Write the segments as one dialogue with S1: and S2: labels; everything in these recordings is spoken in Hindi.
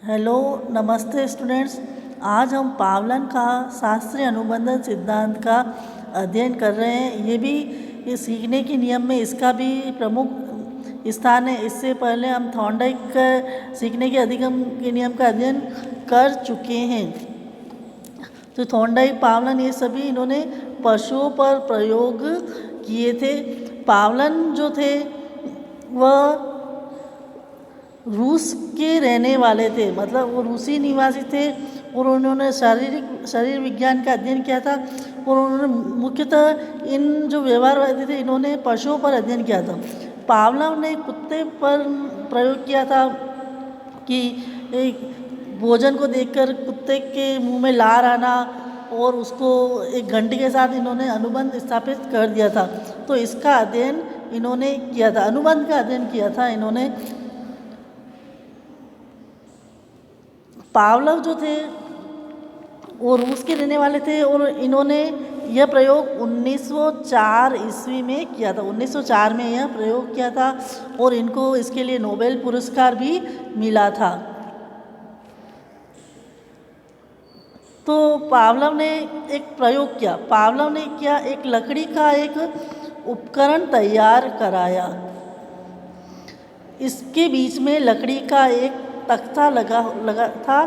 S1: हेलो, नमस्ते स्टूडेंट्स। आज हम पावलन का शास्त्रीय अनुबंधन सिद्धांत का अध्ययन कर रहे हैं। ये भी ये सीखने के नियम में इसका भी प्रमुख स्थान है। इससे पहले हम थॉर्नडाइक सीखने के अधिगम के नियम का अध्ययन कर चुके हैं। तो थॉर्नडाइक, पावलन, ये सभी इन्होंने पशुओं पर प्रयोग किए थे। पावलन जो थे वह रूस के रहने वाले थे, मतलब वो रूसी निवासी थे और उन्होंने शरीर विज्ञान का अध्ययन किया था और उन्होंने मुख्यतः इन जो व्यवहारवादी थे इन्होंने पशुओं पर अध्ययन किया था। पावलोव ने कुत्ते पर प्रयोग किया था कि एक भोजन को देखकर कुत्ते के मुंह में लार आना और उसको एक घंटी के साथ इन्होंने अनुबंध स्थापित कर दिया था। तो इसका अध्ययन इन्होंने किया था, अनुबंध का अध्ययन किया था इन्होंने। पावलोव जो थे वो रूस के रहने वाले थे और इन्होंने यह प्रयोग 1904 ईस्वी में किया था। 1904 में यह प्रयोग किया था और इनको इसके लिए नोबेल पुरस्कार भी मिला था। तो पावलोव ने एक प्रयोग किया। पावलोव ने क्या, एक लकड़ी का एक उपकरण तैयार कराया। इसके बीच में लकड़ी का एक तख्ता लगा था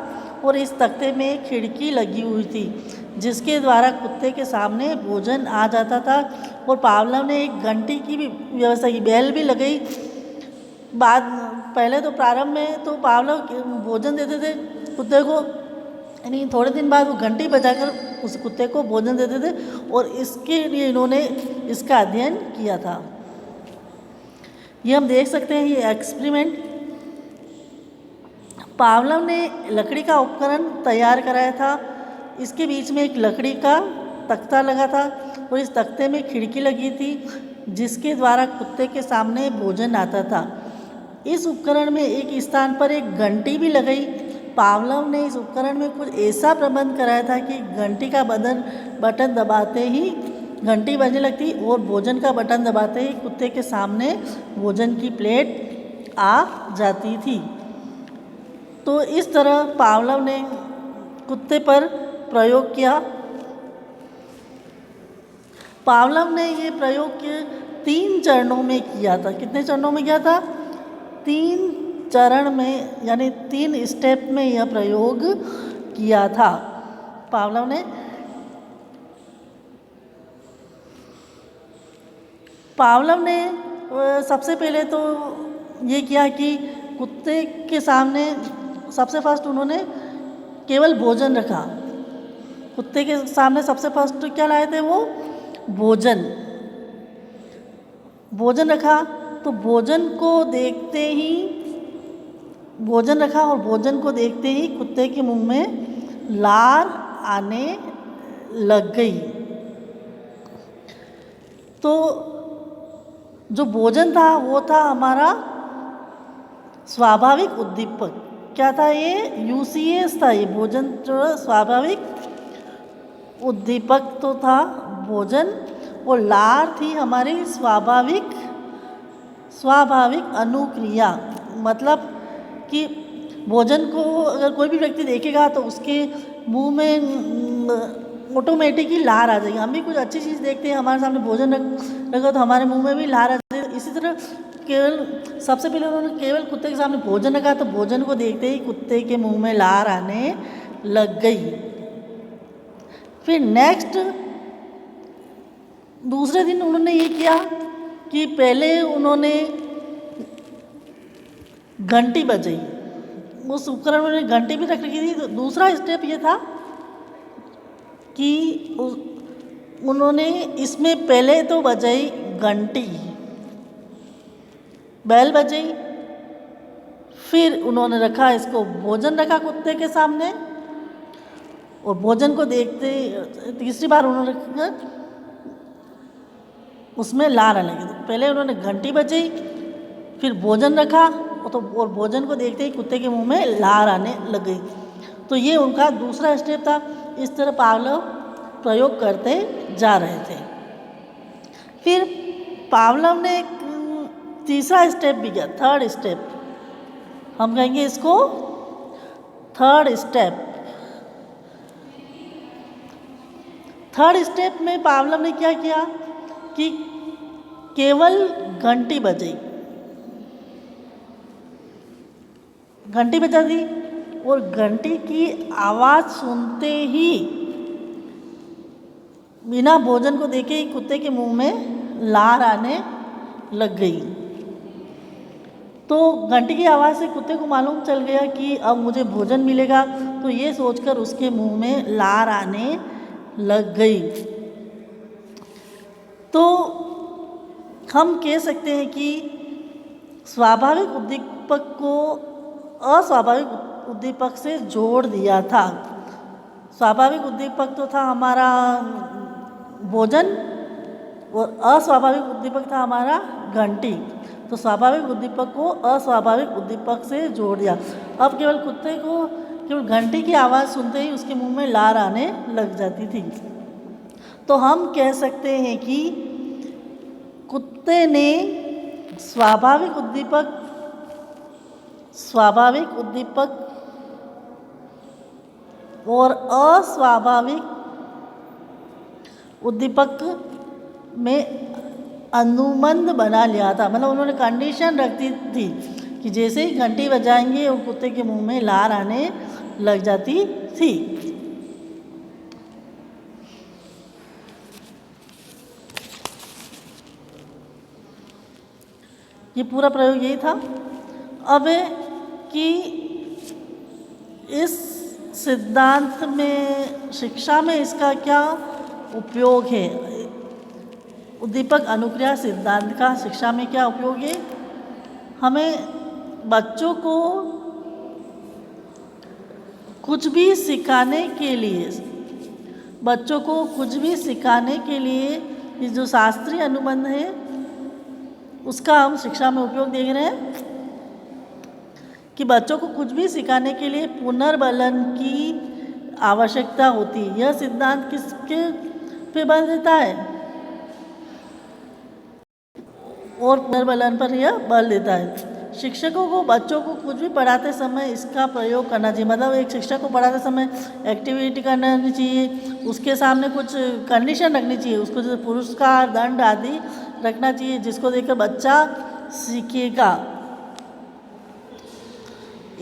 S1: और इस तख्ते में खिड़की लगी हुई थी जिसके द्वारा कुत्ते के सामने भोजन आ जाता था। और पावलोव ने एक घंटी की भी व्यवस्था की, बेल भी लगाई। पहले तो प्रारंभ में तो पावलोव भोजन देते थे कुत्ते को, यानी थोड़े दिन बाद वो घंटी बजाकर उस कुत्ते को भोजन देते थे और इसके लिए इन्होंने इसका अध्ययन किया था। ये हम देख सकते हैं, ये एक्सपेरिमेंट। पावलोव ने लकड़ी का उपकरण तैयार कराया था। इसके बीच में एक लकड़ी का तख्ता लगा था और इस तख्ते में खिड़की लगी थी जिसके द्वारा कुत्ते के सामने भोजन आता था। इस उपकरण में एक स्थान पर एक घंटी भी लगाई। पावलोव ने इस उपकरण में कुछ ऐसा प्रबंध कराया था कि घंटी का बटन दबाते ही घंटी बजने लगती और भोजन का बटन दबाते ही कुत्ते के सामने भोजन की प्लेट आ जाती थी। तो इस तरह पावलोव ने कुत्ते पर प्रयोग किया। पावलोव ने ये प्रयोग 3 चरणों में किया था। कितने चरणों में किया था? 3 चरण में, यानी 3 स्टेप में यह प्रयोग किया था पावलोव ने। पावलोव ने सबसे पहले तो ये किया कि कुत्ते के सामने सबसे फर्स्ट उन्होंने केवल भोजन रखा। कुत्ते के सामने सबसे फर्स्ट क्या लाए थे? वो भोजन रखा। तो भोजन रखा और भोजन को देखते ही कुत्ते के मुंह में लार आने लग गई। तो जो भोजन था वो था हमारा स्वाभाविक उद्दीपक। क्या था ये? यूसीएस था। ये भोजन जो स्वाभाविक उद्दीपक तो था भोजन, और लार थी हमारी स्वाभाविक अनुक्रिया। मतलब कि भोजन को अगर कोई भी व्यक्ति देखेगा तो उसके मुंह में ऑटोमेटिक ही लार आ जाएगी। हम भी कुछ अच्छी चीज़ देखते हैं, हमारे सामने भोजन रखा तो हमारे मुंह में भी लार आ जाएगी। इसी तरह केवल सबसे पहले उन्होंने केवल कुत्ते के सामने भोजन रखा तो भोजन को देखते ही कुत्ते के मुंह में लार आने लग गई। फिर नेक्स्ट दूसरे दिन उन्होंने ये किया कि पहले उन्होंने घंटी बजाई। उस उपकरण में घंटी भी रख रखी थी। तो दूसरा स्टेप ये था कि उन्होंने इसमें पहले तो बजाई घंटी, बैल बजाई। फिर उन्होंने रखा इसको, भोजन रखा कुत्ते के सामने और भोजन को देखते तीसरी बार उन्होंने उसमें लार आने लगी। तो पहले उन्होंने घंटी बजाई, फिर भोजन रखा और भोजन को देखते ही कुत्ते के मुंह में लार आने लग गई। तो ये उनका दूसरा स्टेप था। इस तरह पावलोव प्रयोग करते जा रहे थे। फिर पावलोव ने एक तीसरा स्टेप भी किया, थर्ड स्टेप हम कहेंगे इसको थर्ड स्टेप में पावलव ने क्या किया कि केवल घंटी बजी, घंटी बजा दी और घंटी की आवाज़ सुनते ही बिना भोजन को देखे ही कुत्ते के मुंह में लार आने लग गई। तो घंटी की आवाज़ से कुत्ते को मालूम चल गया कि अब मुझे भोजन मिलेगा, तो ये सोचकर उसके मुंह में लार आने लग गई। तो हम कह सकते हैं कि स्वाभाविक उद्दीपक को अस्वाभाविक उद्दीपक से जोड़ दिया था। स्वाभाविक उद्दीपक तो था हमारा भोजन और अस्वाभाविक उद्दीपक था हमारा घंटी। तो स्वाभाविक उद्दीपक को अस्वाभाविक उद्दीपक से जोड़ दिया। अब केवल कुत्ते को केवल घंटी की आवाज़ सुनते ही उसके मुंह में लार आने लग जाती थी। तो हम कह सकते हैं कि कुत्ते ने स्वाभाविक उद्दीपक और अस्वाभाविक उद्दीपक में अनुबंध बना लिया था। मतलब उन्होंने कंडीशन रख दी थी कि जैसे ही घंटी बजाएंगे वो कुत्ते के मुंह में लार आने लग जाती थी। ये पूरा प्रयोग यही था। अब कि इस सिद्धांत में शिक्षा में इसका क्या उपयोग है, उद्दीपक अनुक्रिया सिद्धांत का शिक्षा में क्या उपयोग है। हमें बच्चों को कुछ भी सिखाने के लिए ये जो शास्त्रीय अनुबंध है उसका हम शिक्षा में उपयोग देख रहे हैं कि बच्चों को कुछ भी सिखाने के लिए पुनर्बलन की आवश्यकता होती है। यह सिद्धांत किसके पे बल देता है और पुनर्बलन पर यह बल देता है। शिक्षकों को बच्चों को कुछ भी पढ़ाते समय इसका प्रयोग करना चाहिए। मतलब एक शिक्षक को पढ़ाते समय एक्टिविटी करना चाहिए, उसके सामने कुछ कंडीशन रखनी चाहिए, उसको जैसे पुरस्कार दंड आदि रखना चाहिए जिसको देखकर बच्चा सीखेगा।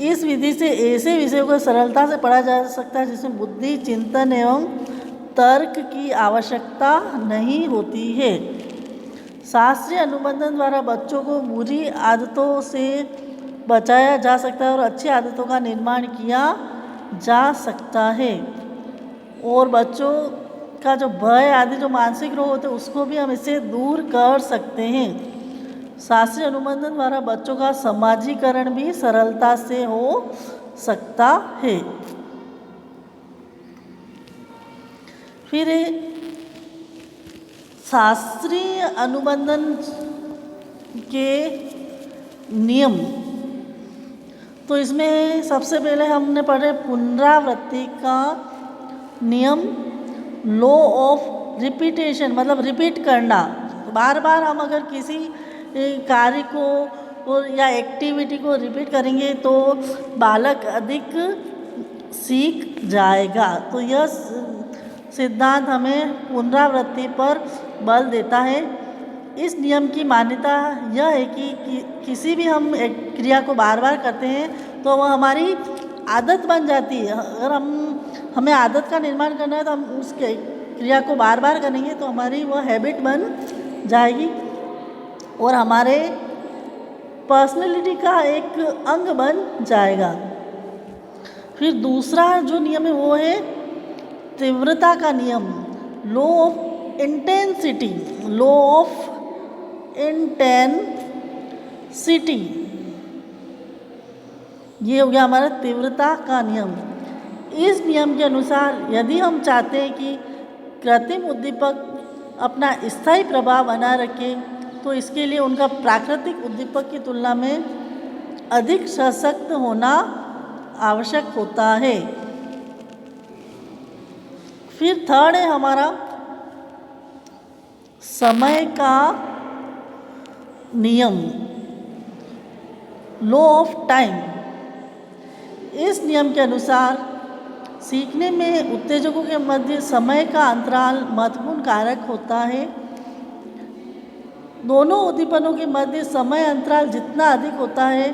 S1: इस विधि से ऐसे विषयों को सरलता से पढ़ा जा सकता है जिसमें बुद्धि, चिंतन एवं तर्क की आवश्यकता नहीं होती है। शास्त्रीय अनुबंधन द्वारा बच्चों को बुरी आदतों से बचाया जा सकता है और अच्छी आदतों का निर्माण किया जा सकता है। और बच्चों का जो भय आदि जो मानसिक रोग होते हैं उसको भी हम इससे दूर कर सकते हैं। शास्त्रीय अनुबंधन द्वारा बच्चों का समाजीकरण भी सरलता से हो सकता है। फिर शास्त्रीय अनुबंधन के नियम, तो इसमें सबसे पहले हमने पढ़े पुनरावृत्ति का नियम, लॉ ऑफ रिपीटेशन मतलब रिपीट करना। बार बार हम अगर किसी कार्य को या एक्टिविटी को रिपीट करेंगे तो बालक अधिक सीख जाएगा। तो यह सिद्धांत हमें पुनरावृत्ति पर बल देता है। इस नियम की मान्यता यह है कि किसी भी हम एक क्रिया को बार बार करते हैं तो वह हमारी आदत बन जाती है। अगर हमें आदत का निर्माण करना है तो हम उस क्रिया को बार बार करेंगे तो हमारी वह हैबिट बन जाएगी और हमारे पर्सनैलिटी का एक अंग बन जाएगा। फिर दूसरा जो नियम है वो है तीव्रता का नियम, लॉ ऑफ इंटेंसिटी। ये हो गया हमारा तीव्रता का नियम। इस नियम के अनुसार यदि हम चाहते हैं कि कृत्रिम उद्दीपक अपना स्थायी प्रभाव बना रखे तो इसके लिए उनका प्राकृतिक उद्दीपक की तुलना में अधिक सशक्त होना आवश्यक होता है। फिर थर्ड है हमारा समय का नियम, लॉ ऑफ टाइम। इस नियम के अनुसार सीखने में उत्तेजकों के मध्य समय का अंतराल महत्वपूर्ण कारक होता है। दोनों उद्दीपनों के मध्य समय अंतराल जितना अधिक होता है,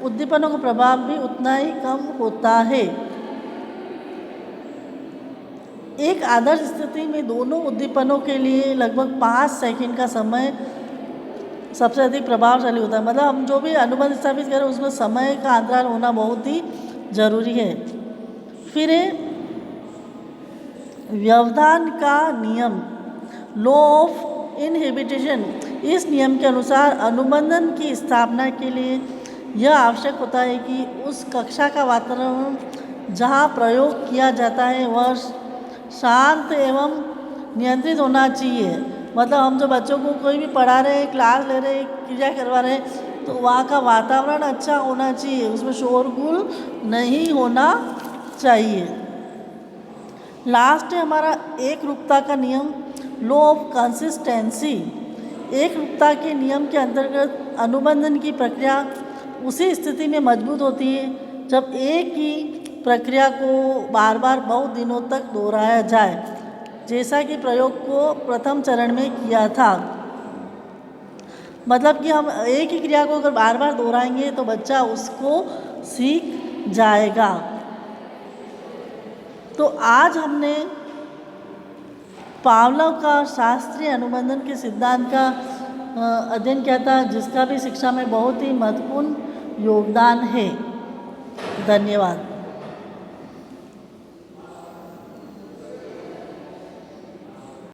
S1: उद्दीपनों का प्रभाव भी उतना ही कम होता है। एक आदर्श स्थिति में दोनों उद्दीपनों के लिए लगभग 5 सेकंड का समय सबसे अधिक प्रभावशाली होता है। मतलब हम जो भी अनुबंध स्थापित करें उसमें समय का अंतराल होना बहुत ही जरूरी है। फिर है व्यवधान का नियम, लॉ ऑफ इनहिबिशन। इस नियम के अनुसार अनुबंधन की स्थापना के लिए यह आवश्यक होता है कि उस कक्षा का वातावरण जहाँ प्रयोग किया जाता है वह शांत एवं नियंत्रित होना चाहिए। मतलब हम जो बच्चों को कोई भी पढ़ा रहे हैं, क्लास ले रहे हैं, क्रिया करवा रहे हैं, तो वहाँ का वातावरण अच्छा होना चाहिए, उसमें शोरगुल नहीं होना चाहिए। लास्ट है हमारा एक रूपता का नियम, लॉ ऑफ कंसिस्टेंसी। एक रूपता के नियम के अंतर्गत अनुबंधन की प्रक्रिया उसी स्थिति में मजबूत होती है जब एक ही प्रक्रिया को बार बार बहुत दिनों तक दोहराया जाए, जैसा कि प्रयोग को प्रथम चरण में किया था। मतलब कि हम एक ही क्रिया को अगर बार बार दोहराएंगे तो बच्चा उसको सीख जाएगा। तो आज हमने पावलोव का शास्त्रीय अनुबंधन के सिद्धांत का अध्ययन किया था, जिसका भी शिक्षा में बहुत ही महत्वपूर्ण योगदान है। धन्यवाद।